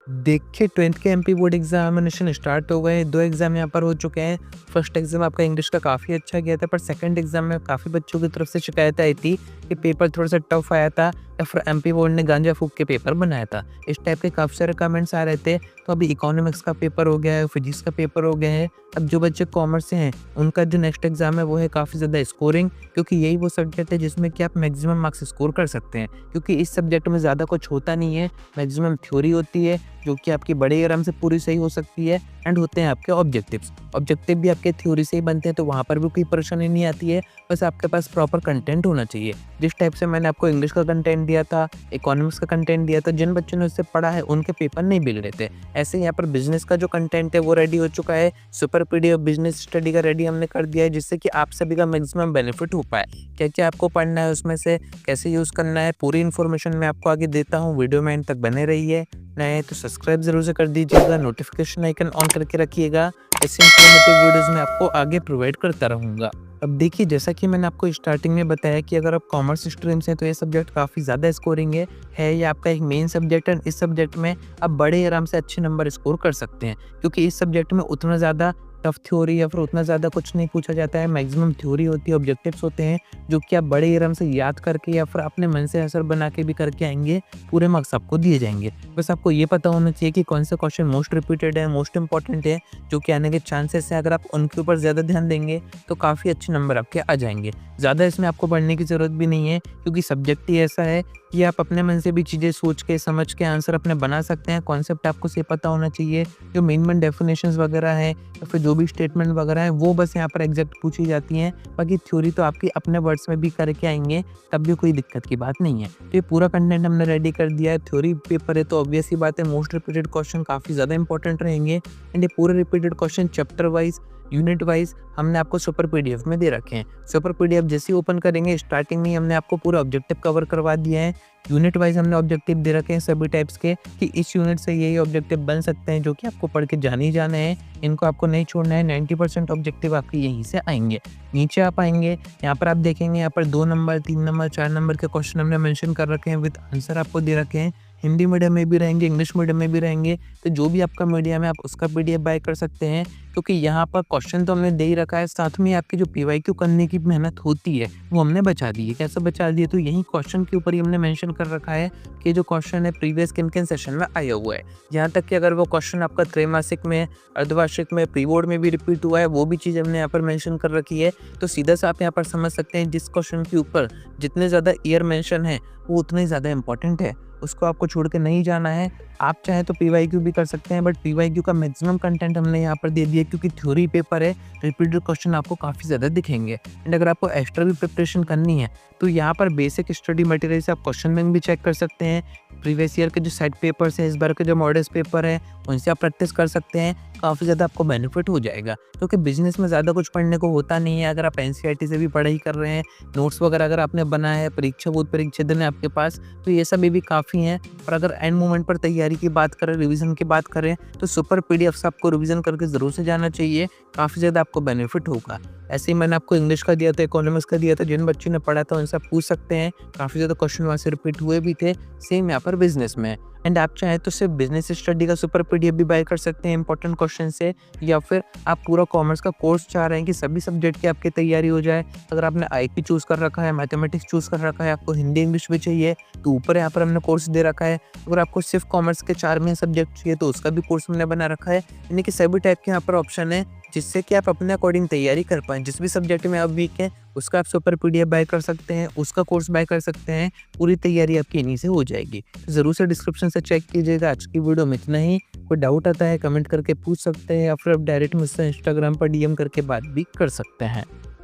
देखिए 12th के MP board examination start हो गए। 2 एग्ज़ाम यहाँ पर हो चुके हैं। फर्स्ट एग्ज़ाम आपका इंग्लिश का काफ़ी अच्छा गया था, पर सेकंड एग्ज़ाम में काफ़ी बच्चों की तरफ से शिकायत आई थी कि पेपर थोड़ा-सा टफ आया था या फिर एमपी बोर्ड ने गांजा फूँक के पेपर बनाया था। इस टाइप के काफ़ी सारे कमेंट्स आ रहे थे। तो अभी इकोनॉमिक्स का पेपर हो गया है, फिजिक्स का पेपर हो गया है। अब जो बच्चे कॉमर्स से हैं, उनका जो नेक्स्ट एग्ज़ाम है वो है काफ़ी ज़्यादा स्कोरिंग, क्योंकि यही वो सब्जेक्ट है जिसमें कि आप मैक्सिमम मार्क्स स्कोर कर सकते हैं। क्योंकि इस सब्जेक्ट में ज़्यादा कुछ होता नहीं है, मैक्सिमम थ्योरी होती है जो कि आपकी बड़े आराम से पूरी सही हो सकती है, एंड होते हैं आपके ऑब्जेक्टिव्स। ऑब्जेक्टिव भी आपके थ्योरी से ही बनते हैं, तो वहाँ पर भी कोई परेशानी नहीं आती है। बस आपके पास प्रॉपर कंटेंट होना चाहिए। जिस टाइप से मैंने आपको इंग्लिश का कंटेंट दिया था, इकोनॉमिक्स का कंटेंट दिया था, जिन बच्चों ने उससे पढ़ा है उनके पेपर नहीं बिगड़े थे। ऐसे ही यहाँ पर बिजनेस का जो कंटेंट है वो रेडी हो चुका है। सुपर पीडीएफ बिजनेस स्टडी का रेडी हमने कर दिया है, जिससे कि आप सभी का मैक्सिमम बेनिफिट हो पाए। क्या-क्या आपको पढ़ना है उसमें से, कैसे यूज़ करना है, पूरी इन्फॉर्मेशन मैं आपको आगे देता हूँ। वीडियो में एंड तक बने रहिए। नए हैं तो सब्सक्राइब ज़रूर से कर दीजिएगा, नोटिफिकेशन आइकन ऑन करके रखिएगा। ऐसे इन्फॉर्मेटिव वीडियोज़ मैं आपको आगे प्रोवाइड करता रहूँगा। अब देखिए, जैसा कि मैंने आपको स्टार्टिंग में बताया कि अगर आप कॉमर्स स्ट्रीम से हैं तो ये सब्जेक्ट काफ़ी ज़्यादा स्कोरिंग है। ये आपका एक मेन सब्जेक्ट है। इस सब्जेक्ट में आप बड़े आराम से अच्छे नंबर स्कोर कर सकते हैं, क्योंकि इस सब्जेक्ट में उतना ज़्यादा टफ थ्योरी या फिर उतना ज़्यादा कुछ नहीं पूछा जाता है। मैक्सिमम थ्योरी होती है, ऑब्जेक्टिव्स होते हैं जो कि आप बड़े आराम से याद करके या फिर अपने मन से आंसर बना के भी करके आएँगे। पूरे मार्क्स आपको दिए जाएँगे। बस आपको ये पता होना चाहिए कि कौन सा क्वेश्चन मोस्ट रिपीटेड है, मोस्ट इंपॉर्टेंट है, जो कि आने के चांसेस हैं। अगर आप उनके ऊपर ज़्यादा ध्यान देंगे तो काफ़ी अच्छे नंबर आपके आ जाएँगे। ज़्यादा इसमें आपको पढ़ने की ज़रूरत भी नहीं है, क्योंकि सब्जेक्ट ही ऐसा है कि आप अपने मन से भी चीज़ें सोच के, समझ के आंसर अपने बना सकते हैं। कॉन्सेप्ट आपको से पता होना चाहिए। जो मेन डेफिनेशंस वगैरह हैं या फिर जो भी स्टेटमेंट वगैरह हैं, वो बस यहाँ पर एग्जैक्ट पूछी जाती हैं। बाकी थ्योरी तो आपकी अपने वर्ड्स में भी करके आएँगे, तब भी कोई दिक्कत की बात नहीं है। तो ये पूरा कंटेंट हमने रेडी कर दिया है। थ्योरी पेपर है तो ऑब्वियस सी बात है, मोस्ट रिपीटेड क्वेश्चन काफ़ी ज़्यादा इंपॉर्टेंट रहेंगे, एंड ये पूरे repeated question chapter wise, unit wise हमने आपको सुपर पीडीएफ में दे रखे हैं। सुपर पीडीएफ जैसे ही ओपन करेंगे, स्टार्टिंग में ही हमने आपको पूरा ऑब्जेक्टिव कवर करवा दिया है। यूनिट वाइज हमने ऑब्जेक्टिव दे रखे हैं सभी टाइप्स के, कि इस यूनिट से यही ऑब्जेक्टिव बन सकते हैं, जो कि आपको पढ़ के जाने ही जाना है। इनको आपको नहीं छोड़ना है। 90% ऑब्जेक्टिव आपके यहीं से आएंगे। नीचे आप आएंगे, यहाँ पर आप देखेंगे, यहाँ पर 2 नंबर, 3 नंबर, 4 नंबर के क्वेश्चन हमने मेंशन कर रखे हैं, विद आंसर आपको दे रखे हैं। हिंदी मीडियम में भी रहेंगे, इंग्लिश मीडियम में भी रहेंगे। तो जो भी आपका मीडियम है, आप उसका पीडीएफ बाय कर सकते हैं, क्योंकि यहाँ पर क्वेश्चन तो हमने दे ही रखा है, साथ में आपकी जो पीवाईक्यू करने की मेहनत होती है वो हमने बचा दी है। कैसे बचा दी है? तो यही क्वेश्चन के ऊपर ही हमने मेंशन कर रखा है कि जो क्वेश्चन है प्रीवियस किन-किन सेशन में आया हुआ है। यहाँ तक कि अगर वो क्वेश्चन आपका त्रैमासिक में, अर्धवार्षिक में, प्री बोर्ड में भी रिपीट हुआ है, वो भी चीज़ हमने यहाँ पर मेंशन कर रखी है। तो सीधा सा आप यहाँ पर समझ सकते हैं, जिस क्वेश्चन के ऊपर जितने ज़्यादा ईयर मेंशन है वो उतने ही ज़्यादा इंपॉर्टेंट है, उसको आपको छोड़ के नहीं जाना है। आप चाहें तो पीवाईक्यू भी कर सकते हैं, बट पीवाईक्यू का मैक्सिमम कंटेंट हमने यहाँ पर दे दिया, क्योंकि थ्योरी पेपर है, रिपीटेड क्वेश्चन आपको काफ़ी ज़्यादा दिखेंगे। एंड अगर आपको एक्स्ट्रा भी प्रिपरेशन करनी है तो यहाँ पर बेसिक स्टडी मटेरियल से आप क्वेश्चन बैंक भी चेक कर सकते हैं। प्रीवियस ईयर के जो सेट पेपर्स हैं, इस बार के जो मॉडल्स पेपर है, उनसे आप प्रैक्टिस कर सकते हैं। काफ़ी ज़्यादा आपको बेनिफिट हो जाएगा, क्योंकि बिजनेस में ज़्यादा कुछ पढ़ने को होता नहीं है। अगर आप एनसीईआरटी से भी पढ़ाई कर रहे हैं, नोट्स वगैरह अगर आपने बनाया है, परीक्षा बोर्ड परीक्षा दिन है आपके पास, तो ये सब भी काफ़ी हैं। और अगर एंड मोमेंट पर तैयारी की बात करें, रिवीजन की बात करें, तो सुपर पीडीएफ से आपको रिवीजन करके ज़रूर से जाना चाहिए। काफ़ी ज़्यादा आपको बेनिफिट होगा। ऐसे ही मैंने आपको इंग्लिश का दिया था, इकोनॉमिक्स का दिया था, जिन बच्चों ने पढ़ा था उनसे आप पूछ सकते हैं। काफ़ी ज़्यादा क्वेश्चन वहाँ से रिपीट हुए भी थे। सेम यहाँ पर बिजनेस में। एंड आप चाहें तो सिर्फ बिजनेस स्टडी का सुपर पीडीएफ भी बाय कर सकते हैं इंपॉर्टेंट क्वेश्चन से, या फिर आप पूरा कॉमर्स का कोर्स चाह रहे हैं कि सभी सब्जेक्ट की आपकी तैयारी हो जाए। अगर आपने आईपी चूज़ कर रखा है, मैथमेटिक्स चूज़ कर रखा है, आपको हिंदी इंग्लिश भी चाहिए, तो ऊपर यहाँ पर हमने कोर्स दे रखा है। अगर आपको सिर्फ कॉमर्स के 4 मेन सब्जेक्ट चाहिए तो उसका भी कोर्स हमने बना रखा है। यानी कि सभी टाइप के यहाँ पर ऑप्शन है, जिससे कि आप अपने अकॉर्डिंग तैयारी कर पाएँ। जिस भी सब्जेक्ट में आप वीक हैं, उसका आप सुपर पीडीएफ बाय कर सकते हैं, उसका कोर्स बाय कर सकते हैं। पूरी तैयारी आपकी इन्हीं से हो जाएगी। तो ज़रूर से डिस्क्रिप्शन से चेक कीजिएगा। आज की वीडियो में इतना ही। कोई डाउट आता है कमेंट करके पूछ सकते हैं, या फिर आप डायरेक्ट मुझसे इंस्टाग्राम पर डीएम करके बात भी कर सकते हैं।